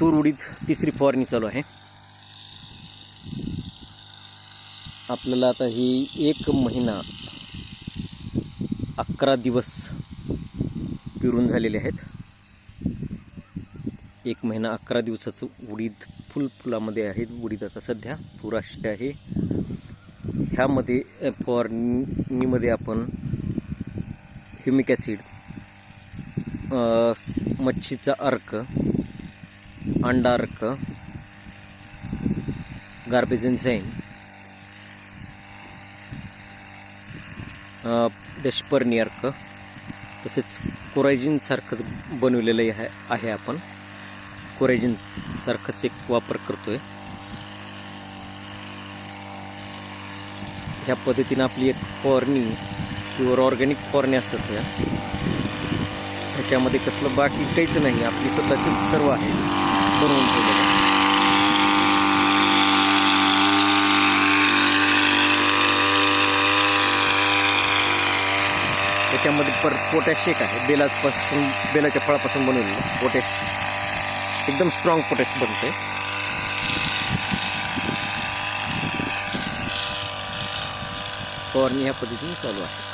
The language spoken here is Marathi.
तूर उडीद तिसरी फवारणी चालू आहे. आपल्याला आता ही 1 महिना 11 दिवस पिरून झालेले आहेत. 1 महिना 11 दिवसाचं उडीद फुलामध्ये आहे. उडीद आता सध्या तुराशी आहे. ह्यामध्ये फवारणीमध्ये आपण ह्युमिक ॲसिड, मच्छीचा अर्क, अंडा अर्क, गार्बेज एन्झाईम, दशपर्णी अर्क, तसेच कोरायजिन सारखं बनवलेलं आहे. आपण कोरायजिन सारखंच एक वापर करतोय. ह्या पद्धतीनं आपली एक फवारणी प्युअर ऑर्गॅनिक फवारणी असतात. ह्याच्यामध्ये कसलं बाकी काहीच नाही, आपली स्वतःचीच सर्व आहे बनवून ठेवलेलं. त्याच्यामध्ये पोटॅश एक आहे, बेलाच्या फळापासून बनवलेलं पोटॅश, एकदम स्ट्रॉंग पोटॅश बनते. फवारणी ह्या पद्धतीने चालू आहे.